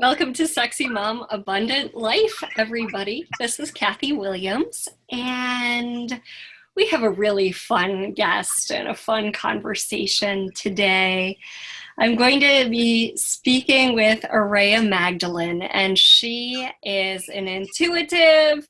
Welcome to Sexy Mom Abundant Life, everybody. This is Kathy Williams, and we have a really fun guest and a fun conversation today. I'm going to be speaking with Aureya Magdalen, and she is an intuitive,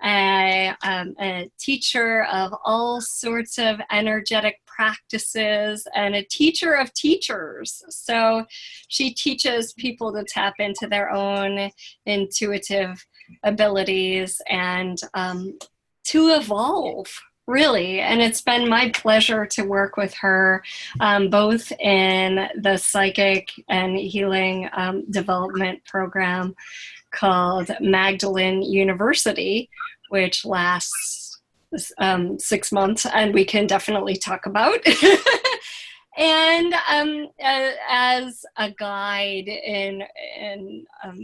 a teacher of all sorts of energetic practices, and a teacher of teachers. So she teaches people to tap into their own intuitive abilities and to evolve, really. And it's been my pleasure to work with her, both in the psychic and healing development program called Magdalen University, which lasts 6 months, and we can definitely talk about. And as a guide in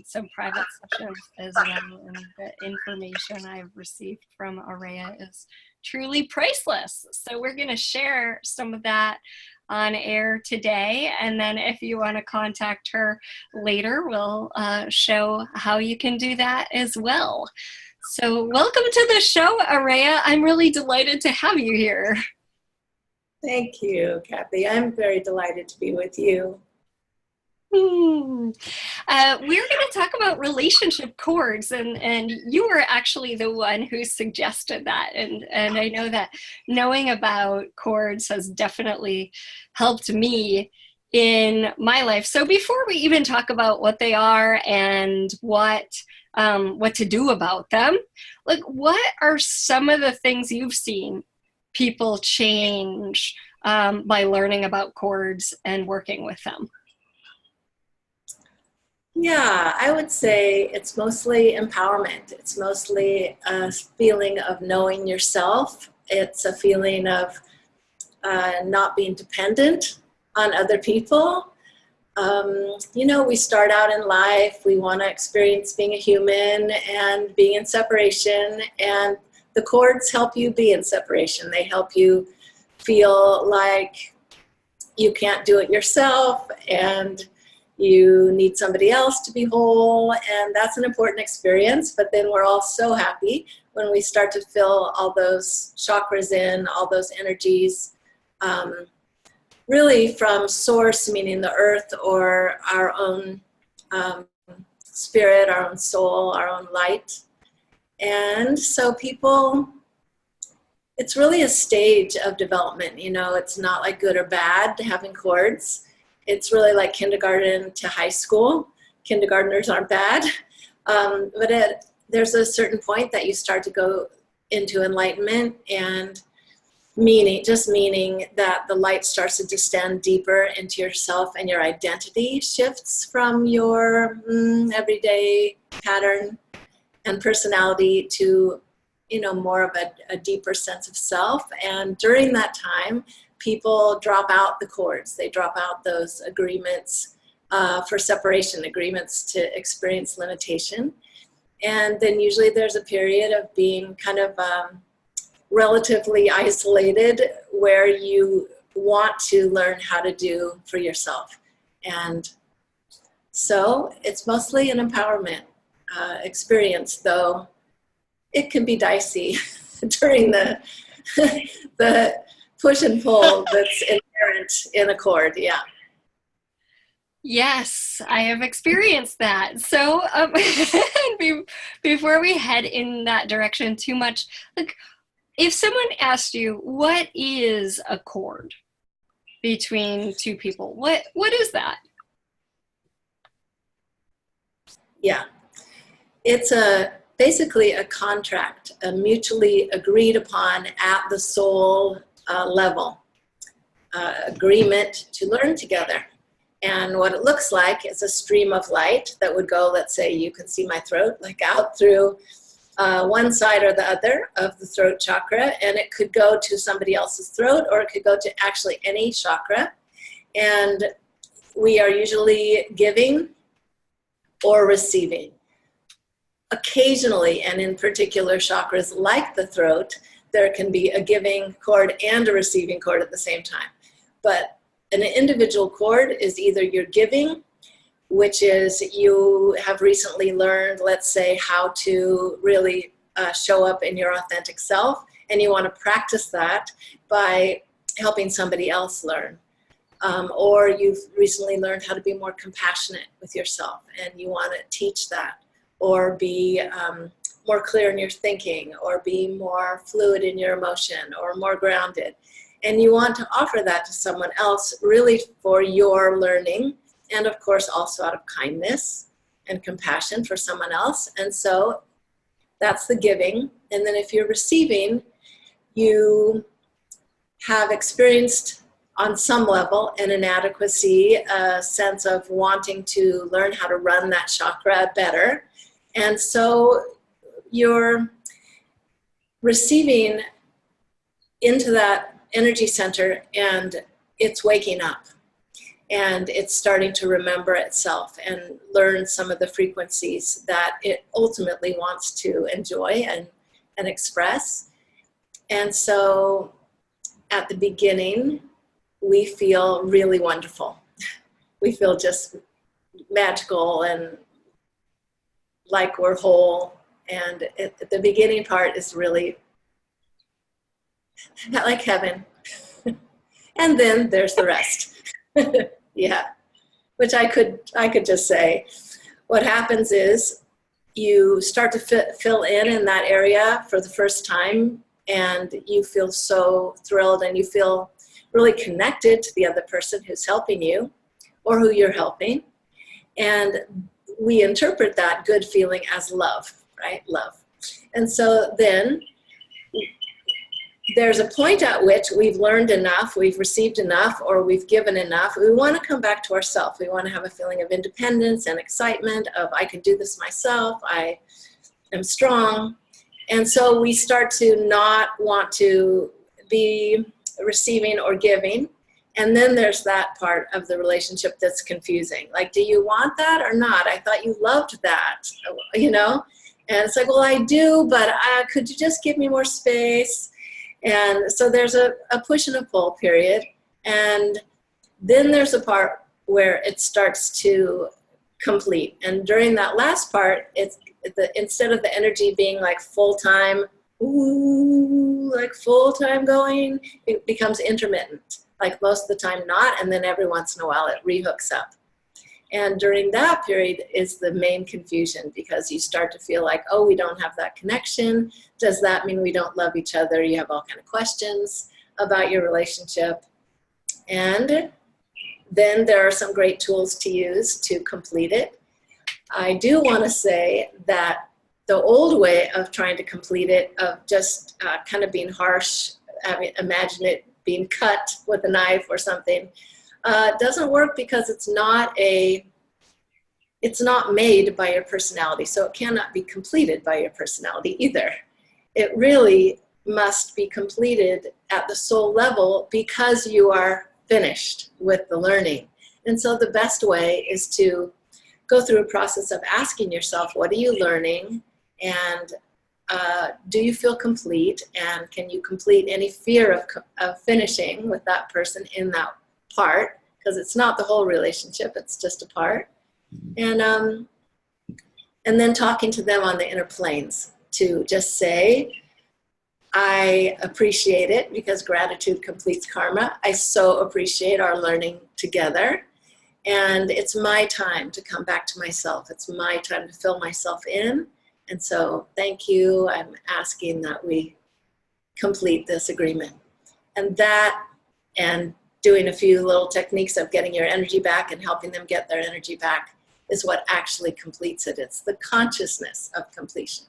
some private sessions as well, and the information I've received from Aureya is truly priceless. So we're going to share some of that on air today, and then if you want to contact her later, we'll show how you can do that as well. So welcome to the show, Aureya. I'm really delighted to have you here. Thank you, Kathy. I'm very delighted to be with you. We're going to talk about relationship cords, and you were actually the one who suggested that. And I know that knowing about cords has definitely helped me in my life. So before we even talk about what they are and what to do about them, like, what are some of the things you've seen people change by learning about cords and working with them? Yeah, I would say it's mostly empowerment. It's mostly a feeling of knowing yourself. It's a feeling of not being dependent on other people. We start out in life, we want to experience being a human and being in separation, and the cords help you be in separation. They help you feel like you can't do it yourself, and you need somebody else to be whole, and that's an important experience. But then we're all so happy when we start to feel all those chakras in, all those energies, really from source, meaning the earth, or our own spirit, our own soul, our own light. And so people, it's really a stage of development. It's not like good or bad having cords. It's really like kindergarten to high school. Kindergartners aren't bad. But there's a certain point that you start to go into enlightenment, and meaning that the light starts to descend deeper into yourself, and your identity shifts from your everyday pattern and personality to more of a deeper sense of self. And during that time, people drop out the cords. They drop out those agreements for separation, agreements to experience limitation. And then usually there's a period of being kind of relatively isolated, where you want to learn how to do for yourself. And so it's mostly an empowerment experience, though it can be dicey during the push and pull that's inherent in a cord. Yeah. Yes, I have experienced that. So before we head in that direction too much, like, if someone asked you, what is a cord between two people, what is that? Yeah. It's basically a contract, a mutually agreed upon at the soul level agreement to learn together. And what it looks like is a stream of light that would go, let's say you can see my throat, like out through one side or the other of the throat chakra, and it could go to somebody else's throat, or it could go to actually any chakra. And we are usually giving or receiving. Occasionally, and in particular chakras like the throat, there can be a giving cord and a receiving cord at the same time. But an individual cord is either you're giving which is you have recently learned, let's say, how to really show up in your authentic self, and you want to practice that by helping somebody else learn. Or you've recently learned how to be more compassionate with yourself, and you want to teach that, or be more clear in your thinking, or be more fluid in your emotion, or more grounded. And you want to offer that to someone else, really for your learning, and of course also out of kindness and compassion for someone else. And so that's the giving. And then if you're receiving, you have experienced on some level an inadequacy, a sense of wanting to learn how to run that chakra better. And so you're receiving into that energy center, and it's waking up, and it's starting to remember itself and learn some of the frequencies that it ultimately wants to enjoy and express. And so at the beginning, we feel really wonderful. We feel just magical and like we're whole. And the beginning part is really like heaven. And then there's the rest. Yeah, which I could just say. What happens is you start to fill in that area for the first time, and you feel so thrilled, and you feel really connected to the other person who's helping you or who you're helping. And we interpret that good feeling as love, right? Love. And so then there's a point at which we've learned enough, we've received enough, or we've given enough. We want to come back to ourselves. We want to have a feeling of independence and excitement of, I can do this myself, I am strong. And so we start to not want to be receiving or giving. And then there's that part of the relationship that's confusing. Like, do you want that or not? I thought you loved that, you know? And it's like, well, I do, but could you just give me more space? And so there's a push and a pull period. And then there's a part where it starts to complete. And during that last part, instead of the energy being like full-time, ooh, like full-time going, it becomes intermittent. Like most of the time not, and then every once in a while it rehooks up. And during that period is the main confusion, because you start to feel like, oh, we don't have that connection. Does that mean we don't love each other? You have all kinds of questions about your relationship. And then there are some great tools to use to complete it. I do want to say that the old way of trying to complete it, of just kind of being harsh, imagine it being cut with a knife or something, doesn't work, because it's not made by your personality, so it cannot be completed by your personality either. It really must be completed at the soul level, because you are finished with the learning. And so the best way is to go through a process of asking yourself, what are you learning? And do you feel complete? And can you complete any fear of finishing with that person in that part? Because it's not the whole relationship, it's just a part. And then talking to them on the inner planes to just say, I appreciate it, because gratitude completes karma. I so appreciate our learning together. And it's my time to come back to myself. It's my time to fill myself in. And so thank you. I'm asking that we complete this agreement. And doing a few little techniques of getting your energy back and helping them get their energy back is what actually completes it. It's the consciousness of completion.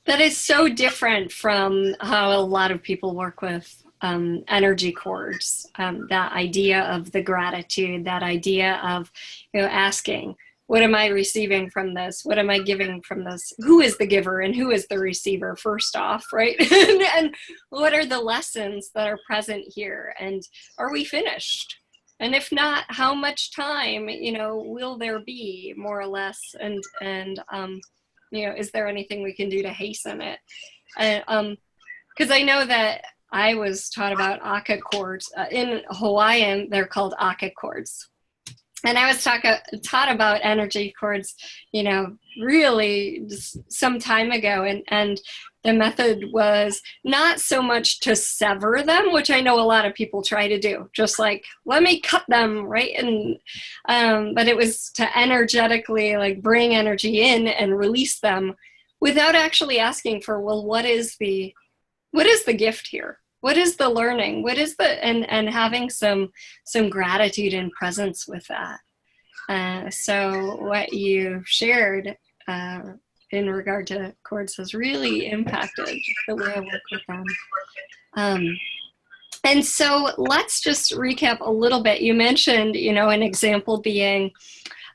That is so different from how a lot of people work with energy cords. That idea of the gratitude, that idea of, asking, what am I receiving from this? What am I giving from this? Who is the giver and who is the receiver, first off, right? And what are the lessons that are present here? And are we finished? And if not, how much time, will there be, more or less? And is there anything we can do to hasten it? Because I know that I was taught about aka cords. In Hawaiian, they're called aka cords. And I was taught about energy cords, really just some time ago. And the method was not so much to sever them, which I know a lot of people try to do, just like, let me cut them, right? And but it was to energetically like bring energy in and release them without actually asking for, well, what is the gift here? What is the learning? What is and having some gratitude and presence with that. So what you shared in regard to chords has really impacted the way I work with them. And so let's just recap a little bit. You mentioned, an example being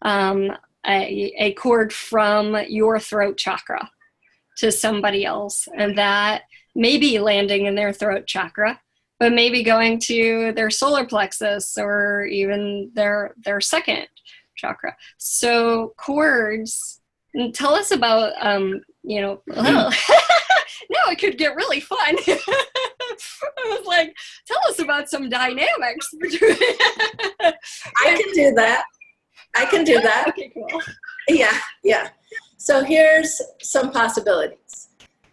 a chord from your throat chakra to somebody else, and that maybe landing in their throat chakra, but maybe going to their solar plexus or even their second chakra. So chords, tell us about, no, it could get really fun. I was like, tell us about some dynamics. I can do that. Okay, cool. Yeah. So here's some possibilities.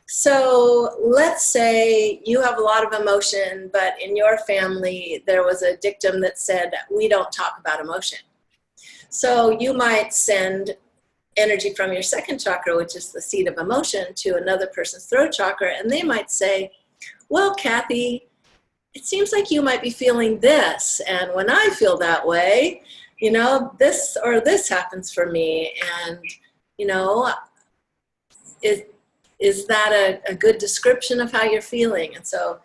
So let's say you have a lot of emotion, but in your family, there was a dictum that said, we don't talk about emotion. So you might send energy from your second chakra, which is the seat of emotion, to another person's throat chakra, and they might say, well, Kathy, it seems like you might be feeling this, and when I feel that way, this or this happens for me, and, is that a good description of how you're feeling? And so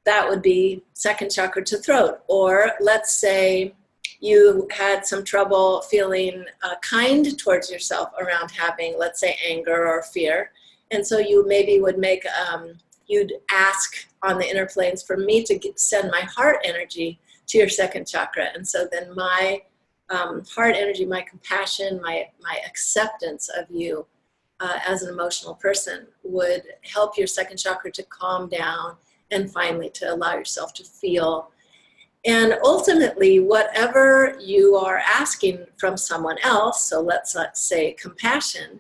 that would be second chakra to throat. Or let's say you had some trouble feeling kind towards yourself around having, let's say, anger or fear. And so you maybe would make, you'd ask on the inner planes for me to send my heart energy to your second chakra. And so then my heart energy, my compassion, my acceptance of you as an emotional person would help your second chakra to calm down and finally to allow yourself to feel. And ultimately, whatever you are asking from someone else, so let's say compassion,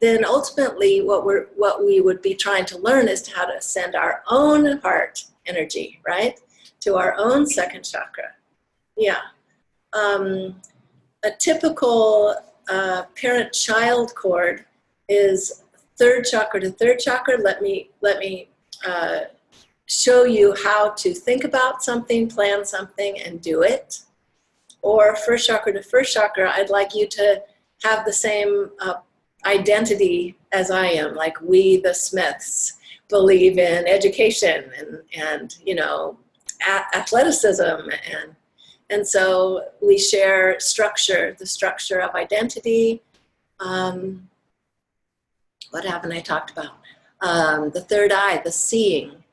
then ultimately what we would be trying to learn is how to send our own heart energy, right, to our own second chakra. Yeah. A typical parent-child chord is third chakra to third chakra. Let me show you how to think about something, plan something, and do it. Or first chakra to first chakra, I'd like you to have the same identity as I am. Like we, the Smiths, believe in education and athleticism, and so we share structure, the structure of identity. What haven't I talked about? The third eye, the seeing.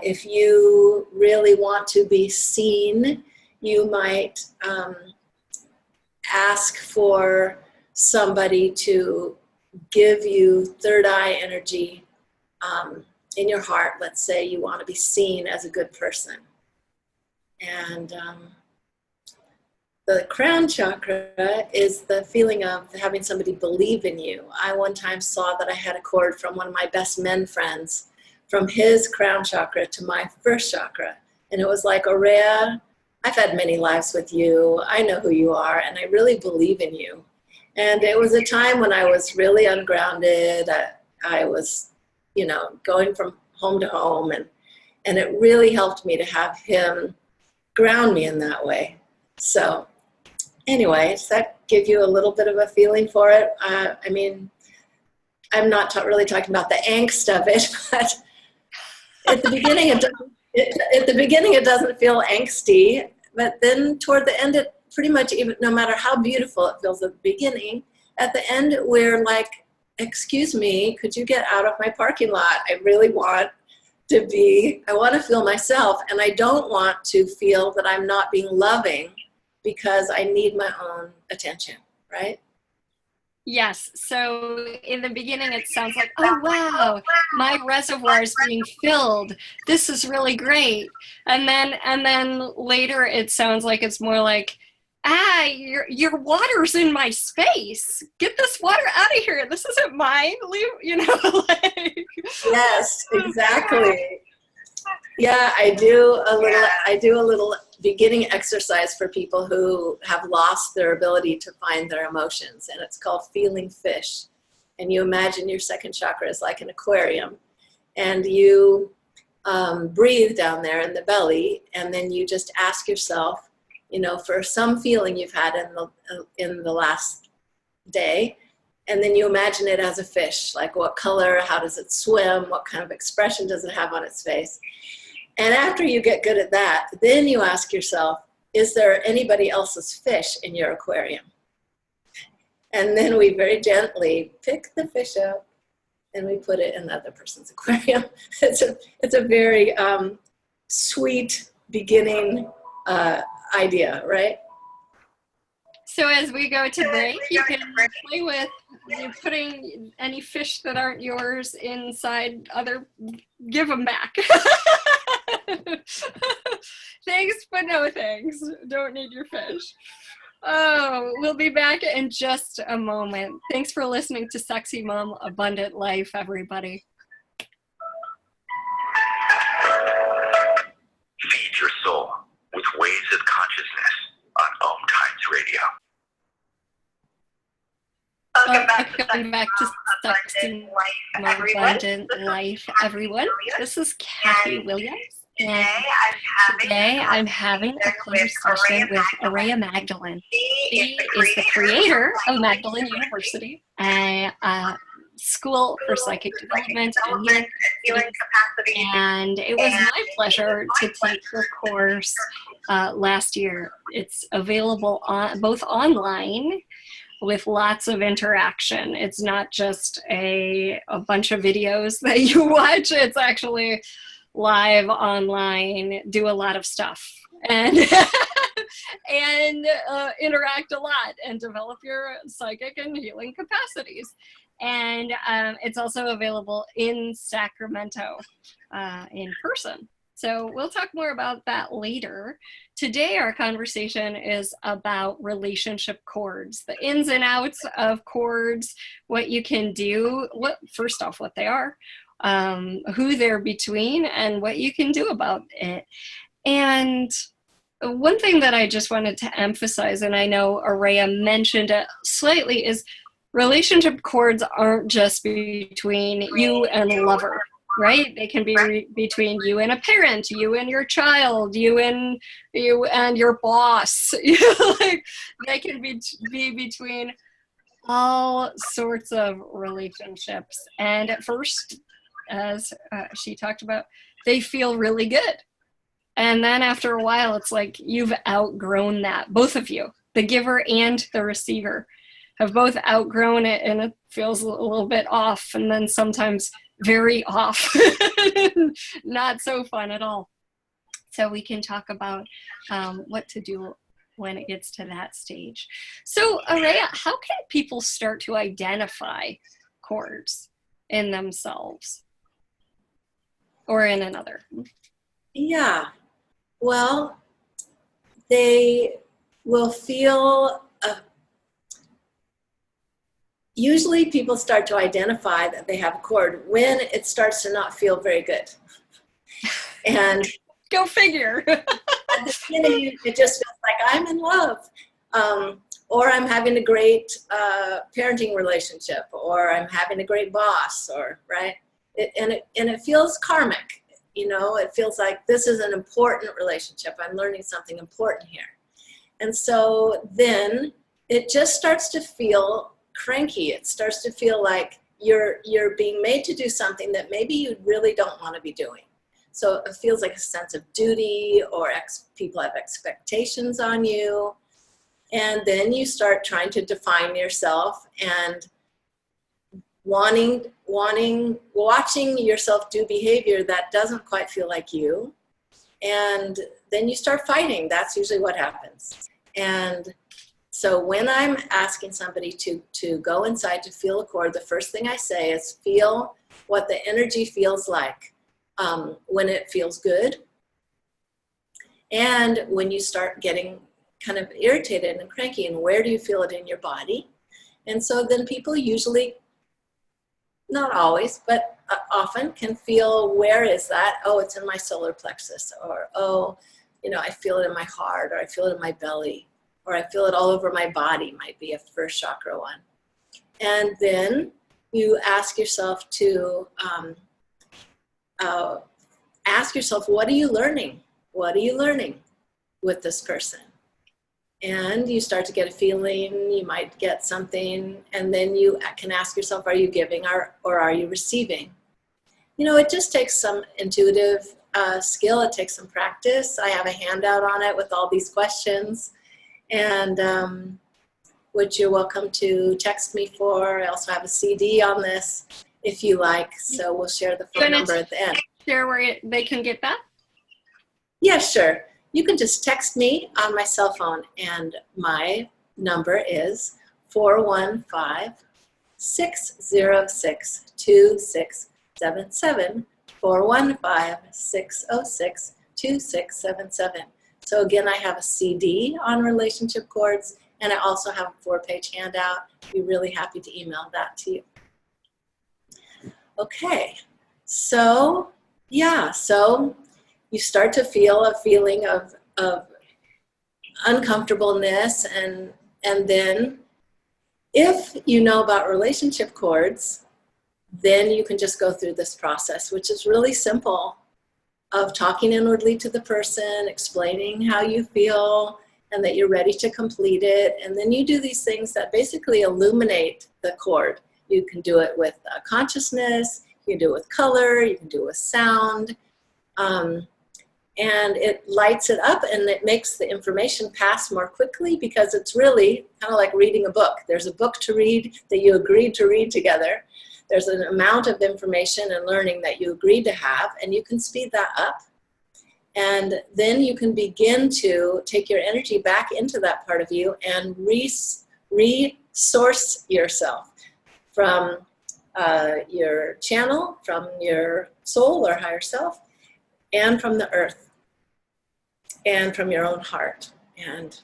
If you really want to be seen, you might ask for somebody to give you third eye energy in your heart. Let's say you want to be seen as a good person. And the crown chakra is the feeling of having somebody believe in you. I one time saw that I had a cord from one of my best men friends, from his crown chakra to my first chakra. And it was like, Aureya, I've had many lives with you. I know who you are, and I really believe in you. And it was a time when I was really ungrounded. I was, going from home to home, and it really helped me to have him ground me in that way. So anyway, does that give you a little bit of a feeling for it? I mean, I'm not really talking about the angst of it, but at the beginning it doesn't feel angsty, but then toward the end, it pretty much, even no matter how beautiful it feels at the beginning, at the end we're like, excuse me, could you get out of my parking lot? I really want to feel myself, and I don't want to feel that I'm not being loving because I need my own attention, right? Yes. So in the beginning, it sounds like, oh, wow, my reservoir is being filled. This is really great. And then later, it sounds like it's more like, your water's in my space. Get this water out of here. This isn't mine. Leave, like. Yes, exactly. Yeah, I do a little beginning exercise for people who have lost their ability to find their emotions, and it's called feeling fish. And you imagine your second chakra is like an aquarium, and you breathe down there in the belly, and then you just ask yourself, for some feeling you've had in the last day, and then you imagine it as a fish, like what color, how does it swim, what kind of expression does it have on its face. And after you get good at that, then you ask yourself, is there anybody else's fish in your aquarium? And then we very gently pick the fish up and we put it in the other person's aquarium. It's a very sweet beginning idea, right? So as we go to break, you can play with putting any fish that aren't yours inside give them back. Thanks, but no thanks. Don't need your fish. Oh, we'll be back in just a moment. Thanks for listening to Sexy Mom Abundant Life, everybody. Feed your soul with Waves of Consciousness on Om Times Radio. Welcome back to Sexy Mom Abundant Life, everyone. This is Kathy Williams. And today I'm having a conversation with Aureya Magdalen. She is the creator of Magdalen University, a school for psychic development and healing capacity. And it was my pleasure to take her course last year. It's available both online with lots of interaction. It's not just a bunch of videos that you watch. It's actually live online, do a lot of stuff, and and interact a lot and develop your psychic and healing capacities. And it's also available in Sacramento in person. So we'll talk more about that later. Today, our conversation is about relationship cords, the ins and outs of cords, what you can do, first off, what they are, who they're between, and what you can do about it. And one thing that I just wanted to emphasize, and I know Aureya mentioned it slightly, is relationship cords aren't just between you and a lover, right? They can be between you and a parent, you and your child, you and your boss. Like, they can be between all sorts of relationships. And at first, as she talked about, they feel really good. And then after a while, it's like you've outgrown that. Both of you, the giver and the receiver, have both outgrown it, and it feels a little bit off, and then sometimes very off. Not so fun at all. So we can talk about what to do when it gets to that stage. So Aureya, how can people start to identify cords in themselves or in another? Yeah, well, they will feel, usually people start to identify that they have a cord when it starts to not feel very good. And go figure. At the beginning, it just feels like I'm in love, or I'm having a great parenting relationship, or I'm having a great boss, or right. It feels karmic. It feels like this is an important relationship. I'm learning something important here. And so then it just starts to feel cranky. It starts to feel like you're being made to do something that maybe you really don't want to be doing. So it feels like a sense of duty, or people have expectations on you. And then you start trying to define yourself and watching yourself do behavior that doesn't quite feel like you. And then you start fighting. That's usually what happens. And so when I'm asking somebody to go inside to feel a cord, the first thing I say is feel what the energy feels like when it feels good, and when you start getting kind of irritated and cranky, and where do you feel it in your body? And so then people usually, not always, but often can feel, where is that? Oh, it's in my solar plexus, or, oh, I feel it in my heart, or I feel it in my belly, or I feel it all over my body, might be a first chakra one. And then you ask yourself to ask yourself, what are you learning? What are you learning with this person? And you start to get a feeling, you might get something, and then you can ask yourself, are you giving or are you receiving? It just takes some intuitive skill. It takes some practice. I have a handout on it with all these questions, and which you're welcome to text me for. I also have a CD on this if you like, so we'll share the phone number at the end. Share where they can get that? Yeah, sure. You can just text me on my cell phone, and my number is 415-606-2677, 415-606-2677. So again, I have a CD on relationship cords, and I also have a 4-page handout. I'd be really happy to email that to you. Okay, so yeah, so you start to feel a feeling of uncomfortableness, and then if you know about relationship cords, then you can just go through this process, which is really simple, of talking inwardly to the person, explaining how you feel, and that you're ready to complete it. And then you do these things that basically illuminate the cord. You can do it with consciousness, you can do it with color, you can do it with sound. And it lights it up, and it makes the information pass more quickly, because it's really kind of like reading a book. There's a book to read that you agreed to read together. There's an amount of information and learning that you agreed to have, and you can speed that up. And then you can begin to take your energy back into that part of you and resource yourself from your channel, from your soul or higher self, and from the earth, and from your own heart. And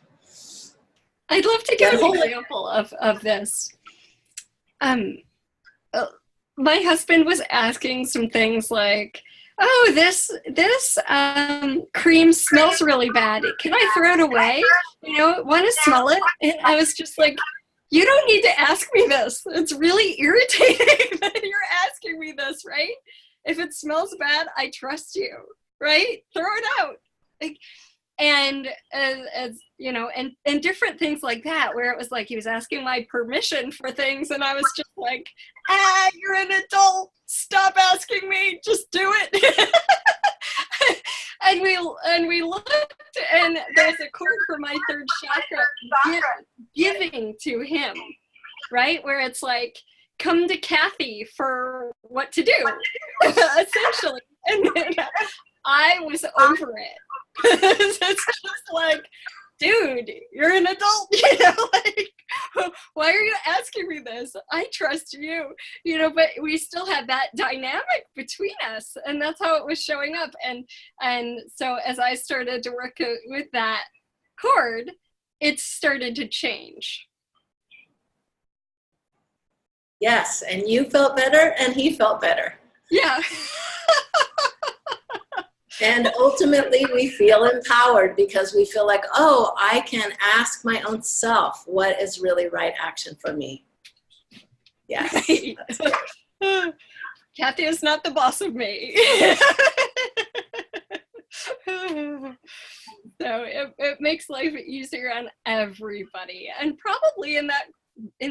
I'd love to give an example of this. My husband was asking some things like, oh, this cream smells really bad. Can I throw it away? Want to smell it? And I was just like, you don't need to ask me this. It's really irritating that you're asking me this, right? If it smells bad, I trust you, right? Throw it out. And different things like that, where it was like he was asking my permission for things, and I was just like, you're an adult. Stop asking me. Just do it. and we looked, and there's a cord for my third chakra, giving to him, right? Where it's like, come to Kathy for what to do, essentially. And then I was over it. It's just like, dude, you're an adult, why are you asking me this? I trust you, but we still had that dynamic between us, and that's how it was showing up. And so as I started to work with that cord, it started to change. Yes, and you felt better, and he felt better. Yeah. And ultimately, we feel empowered, because we feel like, oh, I can ask my own self what is really right action for me. Yes. Right. Kathy is not the boss of me. So it makes life easier on everybody. And probably in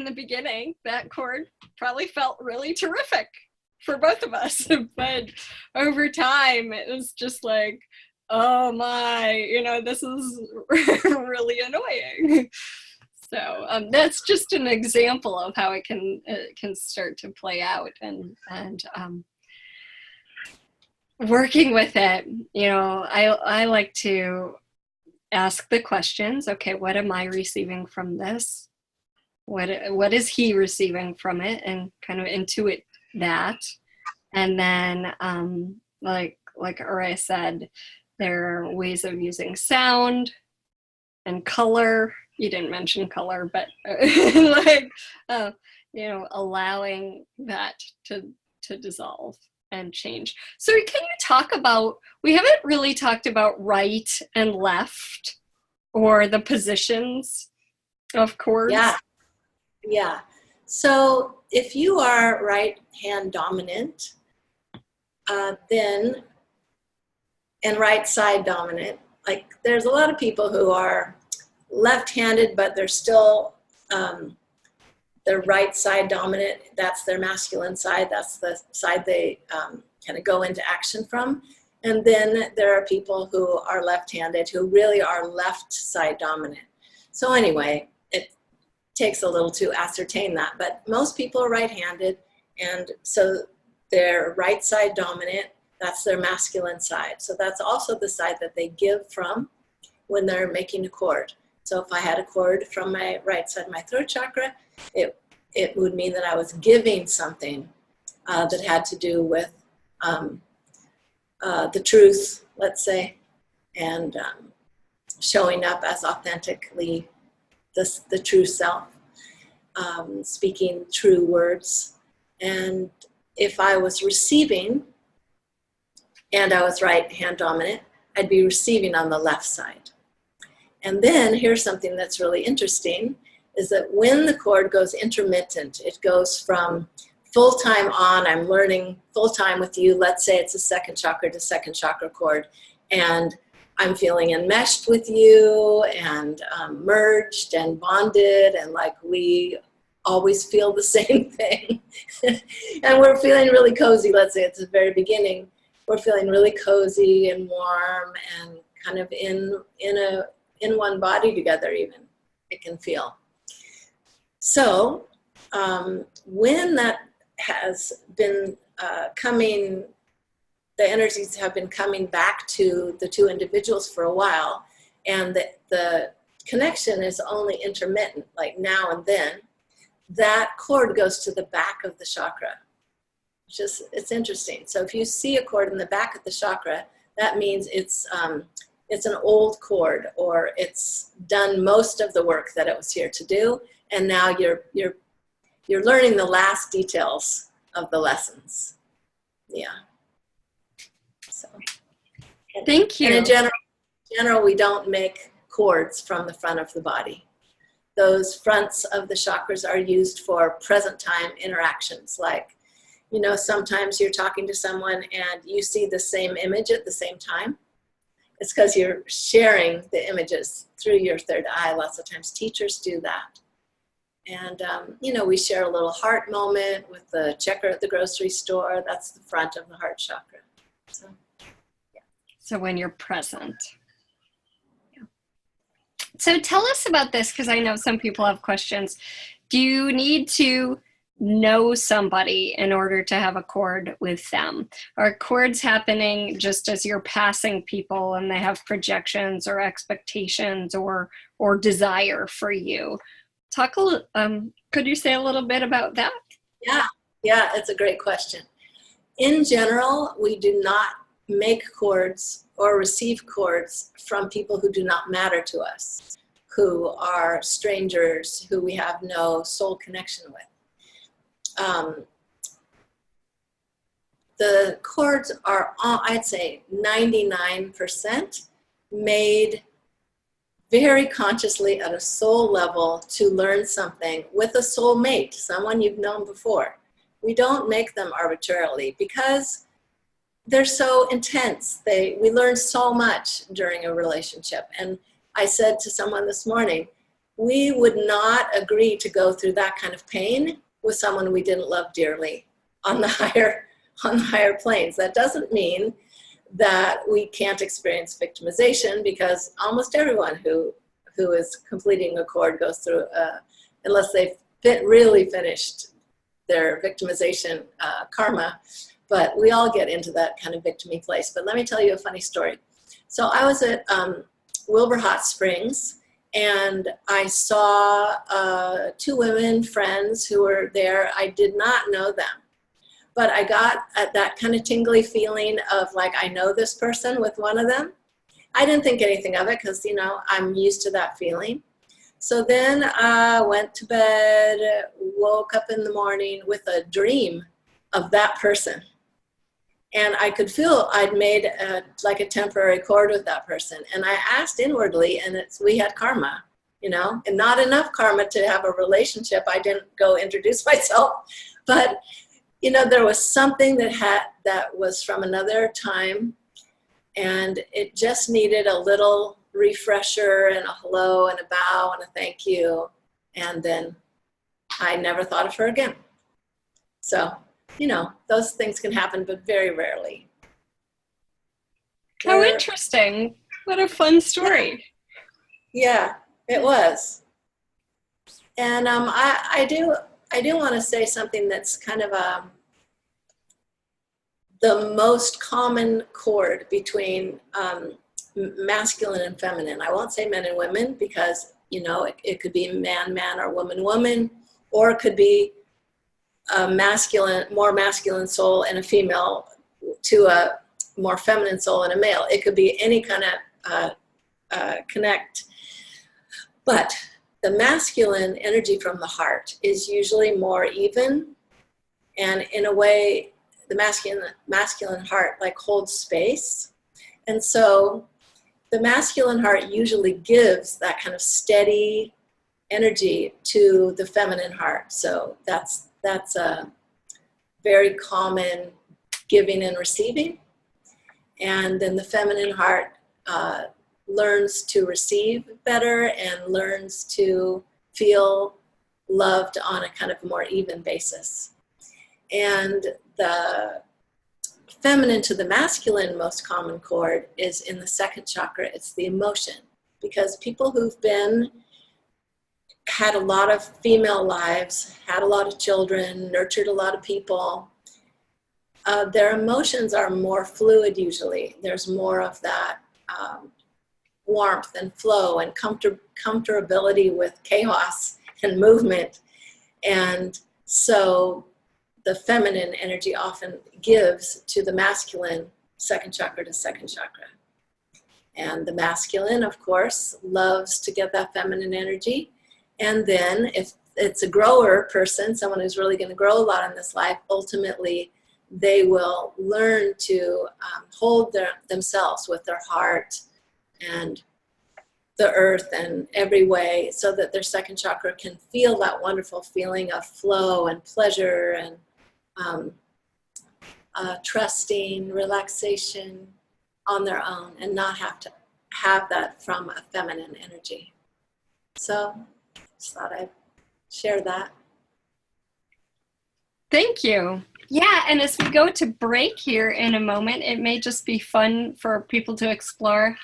the beginning, that cord probably felt really terrific for both of us, but over time it was just like, oh my, this is really annoying. So that's just an example of how it can start to play out, and working with it. I like to ask the questions. Okay, what am I receiving from this? What is he receiving from it? And kind of intuit that. And then like Aureya said, there are ways of using sound, and color. You didn't mention color, but like, allowing that to dissolve and change. So can you talk about, we haven't really talked about right and left or the positions of chords. Yeah. So if you are right hand dominant, then, and right side dominant, like there's a lot of people who are left-handed, but they're still, they're right side dominant. That's their masculine side. That's the side they kind of go into action from. And then there are people who are left-handed who really are left side dominant. So anyway, it takes a little to ascertain that, but most people are right-handed, and so they're right side dominant. That's their masculine side. So that's also the side that they give from when they're making a chord. So if I had a chord from my right side of my throat chakra, it would mean that I was giving something that had to do with the truth, let's say, and showing up as authentically the true self, speaking true words. And if I was receiving and I was right hand dominant, I'd be receiving on the left side. And then here's something that's really interesting, is that when the chord goes intermittent, it goes from full-time on, I'm learning full-time with you, let's say it's a second chakra to second chakra chord, and I'm feeling enmeshed with you and merged and bonded, and like we always feel the same thing. And we're feeling really cozy, let's say at the very beginning, we're feeling really cozy and warm and kind of in one body together even, it can feel. So when that has been coming, the energies have been coming back to the two individuals for a while, and the connection is only intermittent, like now and then, that cord goes to the back of the chakra. It's interesting. So if you see a cord in the back of the chakra, that means it's an old cord, or it's done most of the work that it was here to do, and now you're learning the last details of the lessons. Yeah. So. Thank you. And in general, we don't make cords from the front of the body. Those fronts of the chakras are used for present time interactions. Like, sometimes you're talking to someone and you see the same image at the same time. It's because you're sharing the images through your third eye. Lots of times teachers do that. And, we share a little heart moment with the checker at the grocery store. That's the front of the heart chakra. So, yeah. So when you're present. Yeah. So tell us about this, because I know some people have questions. Do you need to know somebody in order to have a chord with them? Are chords happening just as you're passing people and they have projections or expectations or desire for you? Could you say a little bit about that? Yeah, it's a great question. In general, we do not make chords or receive chords from people who do not matter to us, who are strangers, who we have no soul connection with. The chords are, I'd say 99% made very consciously at a soul level to learn something with a soul mate, someone you've known before. We don't make them arbitrarily because they're so intense. We learn so much during a relationship. And I said to someone this morning, we would not agree to go through that kind of pain with someone we didn't love dearly on the higher planes. That doesn't mean that we can't experience victimization, because almost everyone who is completing a chord goes through, unless they've really finished their victimization karma, but we all get into that kind of victim-y place. But let me tell you a funny story. So I was at Wilbur Hot Springs, and I saw two women friends who were there. I did not know them, but I got that kind of tingly feeling of like, I know this person with one of them. I didn't think anything of it because, I'm used to that feeling. So then I went to bed, woke up in the morning with a dream of that person. And I could feel I'd made like a temporary cord with that person. And I asked inwardly, and we had karma, and not enough karma to have a relationship. I didn't go introduce myself, but there was something that was from another time, and it just needed a little refresher and a hello and a bow and a thank you. And then I never thought of her again. So, those things can happen, but very rarely. How interesting. What a fun story. Yeah, it was. And I do want to say something that's kind of the most common chord between masculine and feminine. I won't say men and women because, it could be man, or woman, or it could be a more masculine soul and a female to a more feminine soul and a male. It could be any kind of connect. But the masculine energy from the heart is usually more even, and in a way, the masculine heart holds space. And so the masculine heart usually gives that kind of steady energy to the feminine heart. So that's a very common giving and receiving. And then the feminine heart learns to receive better and learns to feel loved on a kind of more even basis. And the feminine to the masculine most common chord is in the second chakra. It's the emotion, because people who've had a lot of female lives, had a lot of children, nurtured a lot of people, their emotions are more fluid usually. There's more of that warmth and flow and comfortability with chaos and movement. And so the feminine energy often gives to the masculine second chakra to second chakra. And the masculine, of course, loves to get that feminine energy. And then if it's a grower person, someone who's really going to grow a lot in this life, ultimately they will learn to hold themselves with their heart and the earth and every way, so that their second chakra can feel that wonderful feeling of flow and pleasure and trusting, relaxation on their own, and not have to have that from a feminine energy. So just thought I'd share that. Thank you. Yeah, and as we go to break here in a moment, it may just be fun for people to explore,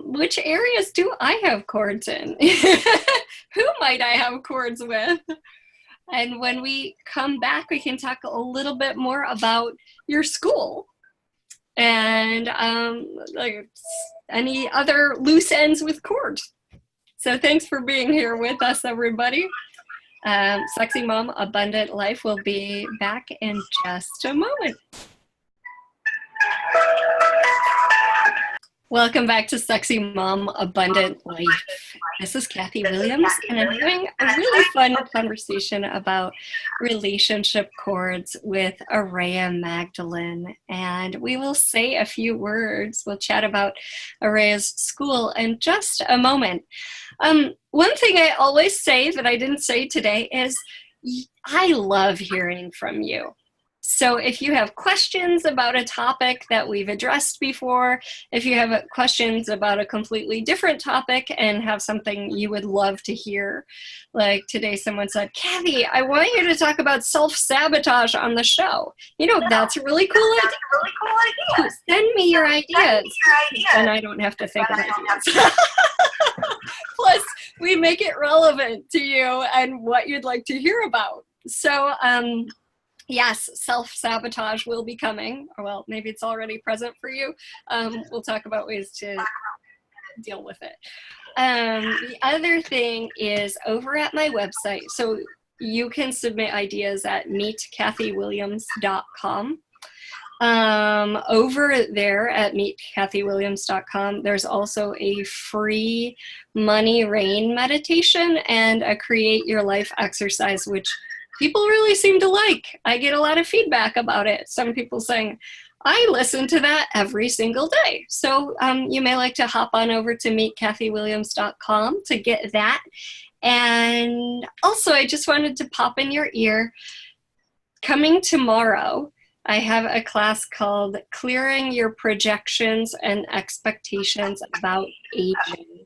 which areas do I have cords in? Who might I have cords with? And when we come back, we can talk a little bit more about your school and any other loose ends with cords. So thanks for being here with us, everybody. Sexy Mom Abundant Life will be back in just a moment. Welcome back to Sexy Mom Abundant Life. This is Kathy Williams, and I'm having a really fun conversation about relationship cords with Aureya Magdalen. And we will say a few words. We'll chat about Aureya's school in just a moment. One thing I always say that I didn't say today is I love hearing from you. So if you have questions about a topic that we've addressed before, if you have questions about a completely different topic and have something you would love to hear, like today someone said, Kathy, I want you to talk about self-sabotage on the show. That's a really cool idea. Send me your ideas. And I don't have to think of ideas. Plus, we make it relevant to you and what you'd like to hear about. So, yes, self-sabotage will be coming. Or, well, maybe it's already present for you. We'll talk about ways to deal with it. The other thing is over at my website. So you can submit ideas at meetkathywilliams.com. Over there at meetkathywilliams.com, there's also a free money rain meditation and a create your life exercise, which people really seem to like. I get a lot of feedback about it. Some people saying, I listen to that every single day. So you may like to hop on over to meetkathywilliams.com to get that. And also, I just wanted to pop in your ear, coming tomorrow, I have a class called Clearing Your Projections and Expectations About Aging.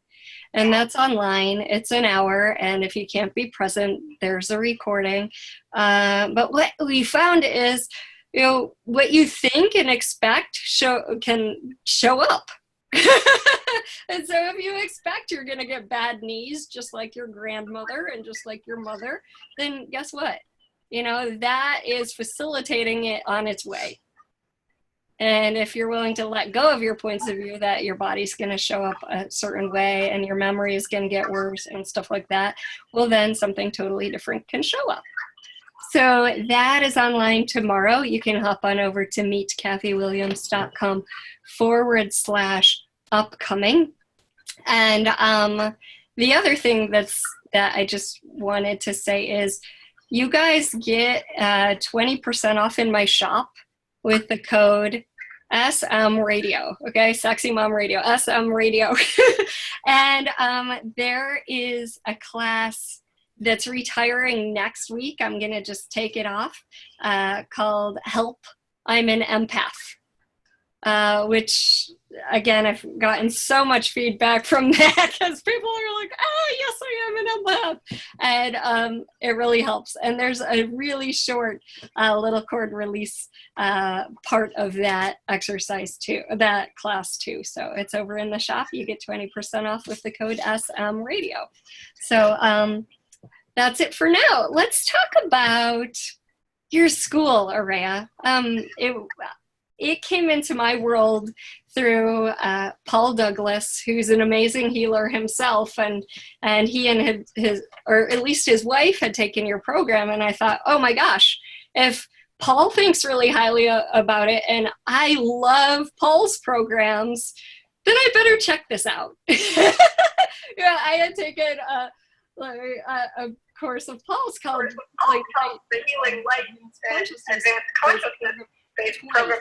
And that's online. It's an hour. And if you can't be present, there's a recording. But what we found is, what you think and expect can show up. And so if you expect you're going to get bad knees, just like your grandmother and just like your mother, then guess what? That is facilitating it on its way. And if you're willing to let go of your points of view that your body's going to show up a certain way and your memory is going to get worse and stuff like that, well, then something totally different can show up. So that is online tomorrow. You can hop on over to meetkathywilliams.com/upcoming. And the other thing that I just wanted to say is, you guys get 20% off in my shop with the code SM Radio, okay? Sexy Mom Radio, SM Radio. And there is a class that's retiring next week. I'm going to just take it off, called Help, I'm an Empath. Which, again, I've gotten so much feedback from that because people are like, oh, yes, I am an empath. And it really helps. And there's a really short little cord release part of that exercise too, that class too. So it's over in the shop. You get 20% off with the code SM Radio. So that's it for now. Let's talk about your school, Aureya. It came into my world through Paul Douglas, who's an amazing healer himself, and he and his, or at least his wife, had taken your program, and I thought, oh my gosh, if Paul thinks really highly about it, and I love Paul's programs, then I better check this out. Yeah, I had taken a course of Paul's called the Healing Light and Advanced Consciousness-Based Program.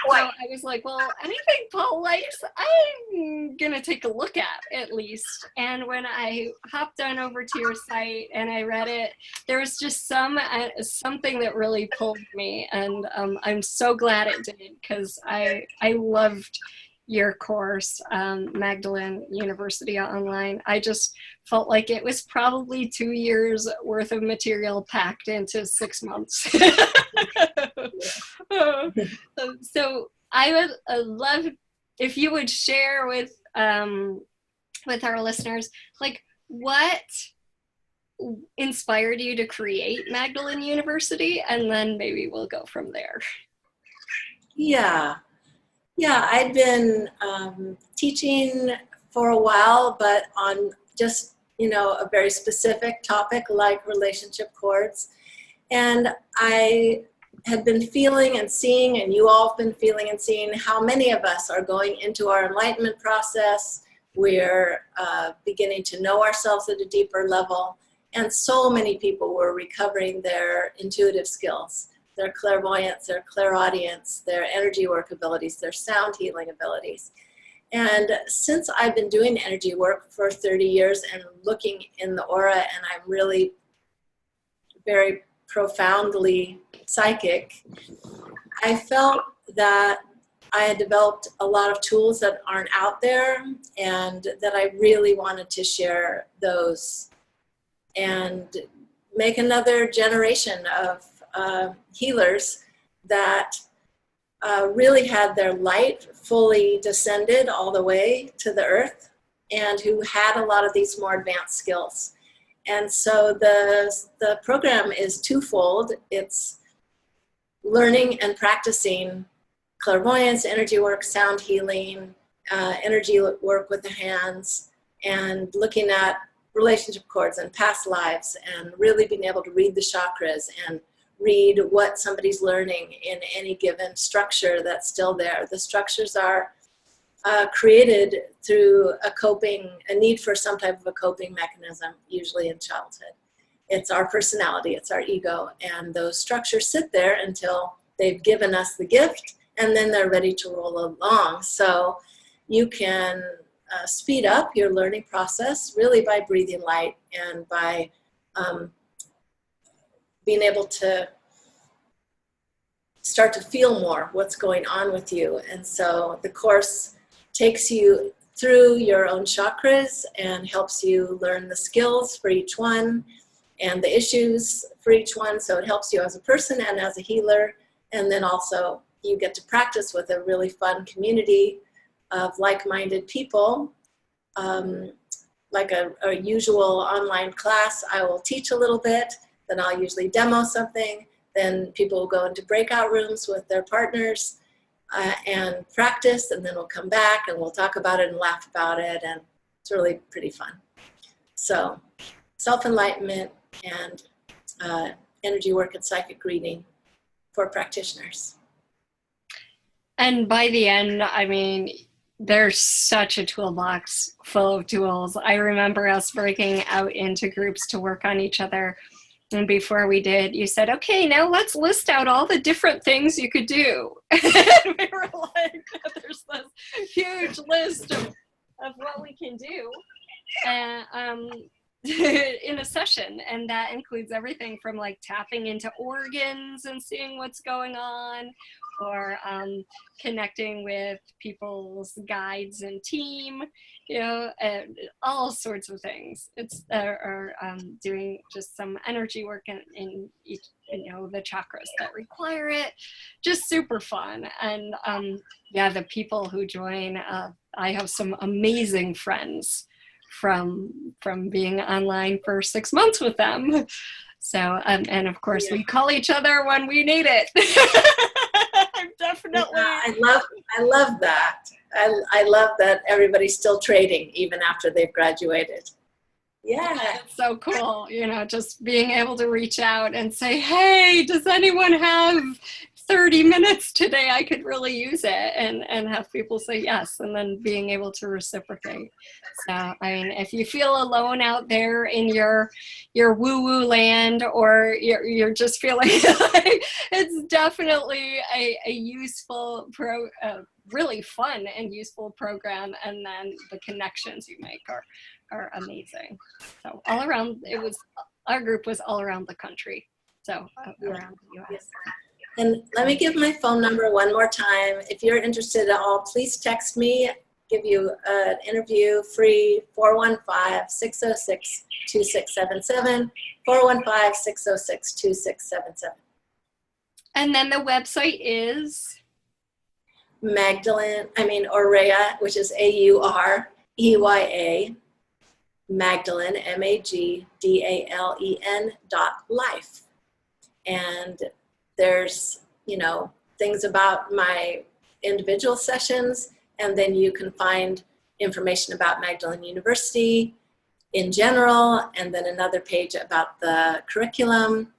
So I was like, well, anything Paul likes, I'm going to take a look at least. And when I hopped on over to your site and I read it, there was just something that really pulled me. And I'm so glad it did, because I loved your course, Magdalen University Online. I just felt like it was probably 2 years worth of material packed into 6 months. So I would love if you would share with our listeners, like, what inspired you to create Magdalen University, and then maybe we'll go from there. Yeah, I'd been teaching for a while, but on just, a very specific topic like relationship cords. And I had been feeling and seeing, and you all have been feeling and seeing, how many of us are going into our enlightenment process. We're beginning to know ourselves at a deeper level. And so many people were recovering their intuitive skills, their clairvoyance, their clairaudience, their energy work abilities, their sound healing abilities. And since I've been doing energy work for 30 years and looking in the aura, and I'm really very profoundly psychic, I felt that I had developed a lot of tools that aren't out there, and that I really wanted to share those and make another generation of healers that really had their light fully descended all the way to the earth, and who had a lot of these more advanced skills. And so the program is twofold. It's learning and practicing clairvoyance, energy work, sound healing, energy work with the hands, and looking at relationship cords and past lives, and really being able to read the chakras and read what somebody's learning in any given structure that's still there. The structures are created through a need for some type of a coping mechanism, usually in childhood. It's our personality, it's our ego, and those structures sit there until they've given us the gift, and then they're ready to roll along. So you can speed up your learning process really by breathing light and by being able to start to feel more what's going on with you. And so the course takes you through your own chakras and helps you learn the skills for each one and the issues for each one. So it helps you as a person and as a healer. And then also you get to practice with a really fun community of like-minded people. Like a usual online class, I will teach a little bit, then I'll usually demo something, then people will go into breakout rooms with their partners and practice, and then we'll come back and we'll talk about it and laugh about it, and it's really pretty fun. So self-enlightenment and energy work and psychic reading for practitioners. And by the end, I mean, there's such a toolbox full of tools. I remember us breaking out into groups to work on each other. And before we did, you said, okay, now let's list out all the different things you could do. And we were like, there's this huge list of what we can do in a session. And that includes everything from like tapping into organs and seeing what's going on, or connecting with people's guides and team, you know, and all sorts of things. It's doing just some energy work in each, you know, the chakras that require it. Just super fun. And yeah, the people who join, I have some amazing friends from being online for 6 months with them. So, and of course, we call each other when we need it. Definitely. Yeah, I love that. I love that everybody's still trading even after they've graduated. Yeah. It's so cool, you know, just being able to reach out and say, hey, does anyone have 30 minutes today? I could really use it, and have people say yes, and then being able to reciprocate. So, I mean, if you feel alone out there in your woo-woo land, or you're just feeling like it's definitely a useful really fun and useful program, and then the connections you make are amazing. So all around, our group was all around the country, so around the US. And let me give my phone number one more time. If you're interested at all, please text me. Give you an interview free, 415-606-2677, 415-606-2677. And then the website is? Aureya, which is AUREYA, Magdalen, MAGDALEN.life. And there's, you know, things about my individual sessions, and then you can find information about Magdalen University in general, and then another page about the curriculum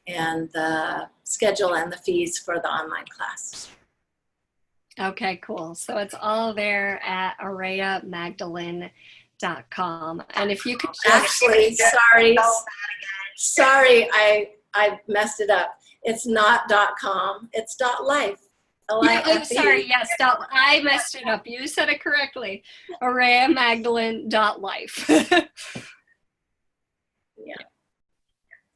and the schedule and the fees for the online class. Okay, cool. So it's all there at aureyamagdalen.com. And if you could actually, sorry, I messed it up. It's not .com, it's .life. I'm sorry, yes, I messed it up. You said it correctly. aureyamagdalen.life. Yeah.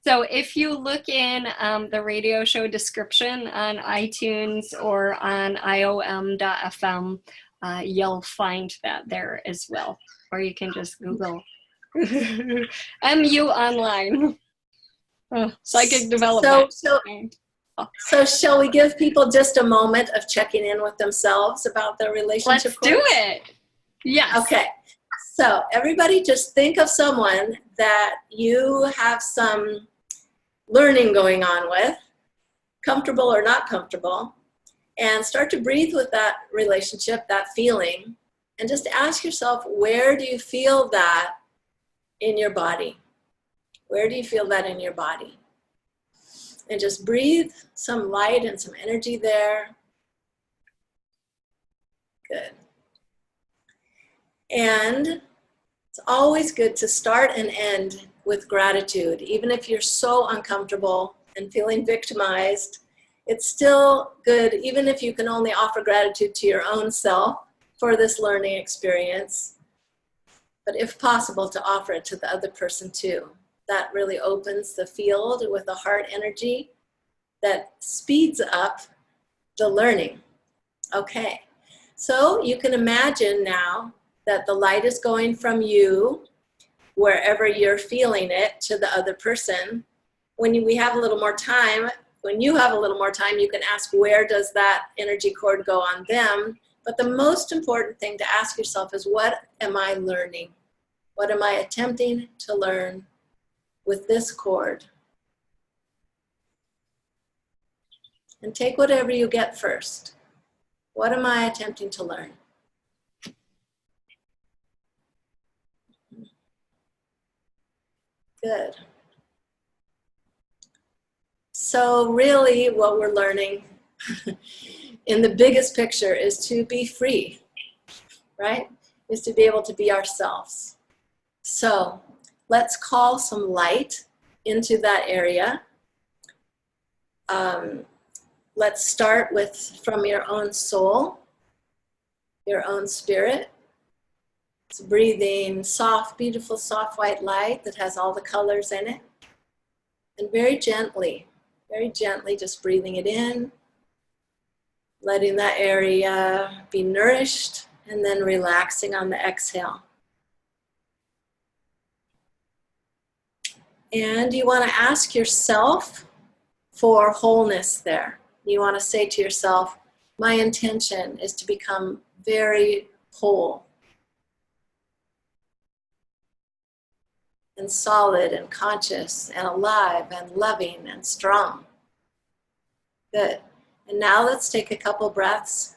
So if you look in the radio show description on iTunes or on iom.fm, you'll find that there as well. Or you can just Google MU Online. Psychic development. So shall we give people just a moment of checking in with themselves about their relationship? Let's do it. Yes. Okay. So everybody just think of someone that you have some learning going on with, comfortable or not comfortable, and start to breathe with that relationship, that feeling, and just ask yourself, where do you feel that in your body? Where do you feel that in your body? And just breathe some light and some energy there. Good. And it's always good to start and end with gratitude. Even if you're so uncomfortable and feeling victimized, it's still good, even if you can only offer gratitude to your own self for this learning experience, but if possible, to offer it to the other person too. That really opens the field with a heart energy that speeds up the learning. Okay, so you can imagine now that the light is going from you, wherever you're feeling it, to the other person. When we have a little more time, when you have a little more time, you can ask, where does that energy cord go on them? But the most important thing to ask yourself is, what am I learning? What am I attempting to learn with this cord? And take whatever you get first. What am I attempting to learn? Good. So really what we're learning in the biggest picture is to be free, right? Is to be able to be ourselves. So let's call some light into that area. Let's start with from your own soul, your own spirit. It's breathing soft, beautiful, soft white light that has all the colors in it. And very gently just breathing it in, letting that area be nourished, and then relaxing on the exhale. And you want to ask yourself for wholeness there. You want to say to yourself, my intention is to become very whole and solid and conscious and alive and loving and strong. Good. And now let's take a couple breaths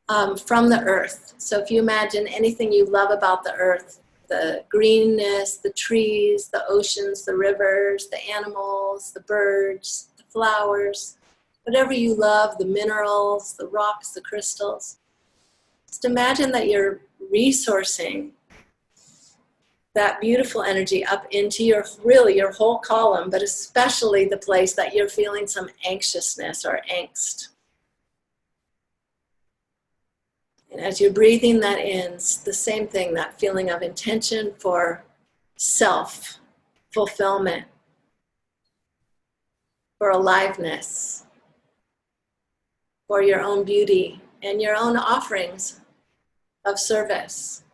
from the earth. So if you imagine anything you love about the earth, the greenness, the trees, the oceans, the rivers, the animals, the birds, the flowers, whatever you love, the minerals, the rocks, the crystals. Just imagine that you're resourcing that beautiful energy up into your whole column, but especially the place that you're feeling some anxiousness or angst. And as you're breathing that in, it's the same thing, that feeling of intention for self-fulfillment, for aliveness, for your own beauty and your own offerings of service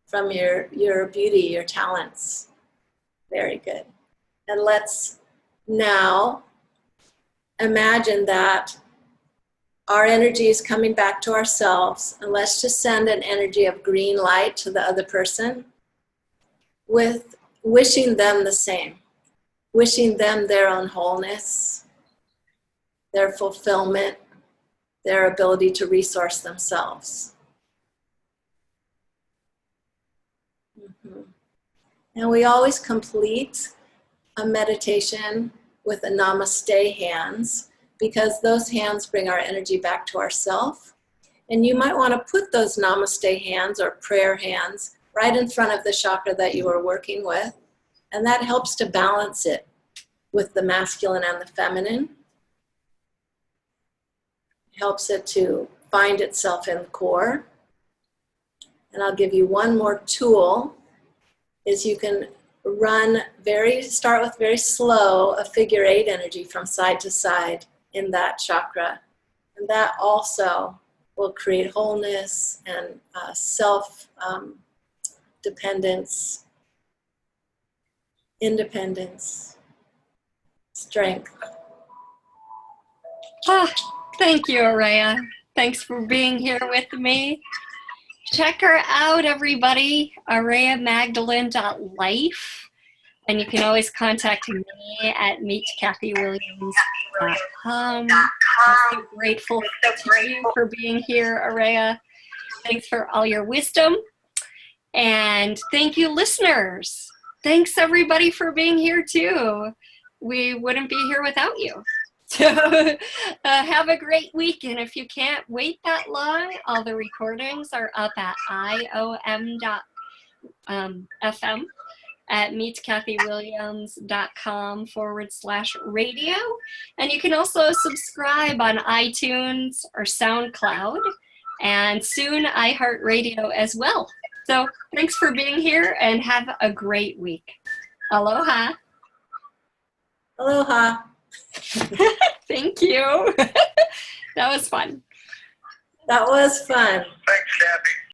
from your beauty, your talents. Very good. And let's now imagine that our energy is coming back to ourselves, and let's just send an energy of green light to the other person with wishing them the same, wishing them their own wholeness, their fulfillment, their ability to resource themselves. And we always complete a meditation with a namaste hands, because those hands bring our energy back to ourself. And you might want to put those namaste hands or prayer hands right in front of the chakra that you are working with. And that helps to balance it with the masculine and the feminine. It helps it to find itself in the core. And I'll give you one more tool, is you can start with very slow, a figure 8 energy from side to side in that chakra. And that also will create wholeness and self-dependence, independence, strength. Thank you, Aureya. Thanks for being here with me. Check her out, everybody. AureyaMagdalen.life. And you can always contact me at meetkathywilliams.com. I'm so grateful to you for being here, Aureya. Thanks for all your wisdom. And thank you, listeners. Thanks, everybody, for being here, too. we wouldn't be here without you. So have a great week. And if you can't wait that long, all the recordings are up at iom.fm at meetkathywilliams.com/radio. And you can also subscribe on iTunes or SoundCloud, and soon iHeartRadio as well. So thanks for being here and have a great week. Aloha. Aloha. Thank you. That was fun. That was fun. Thanks, Kathy.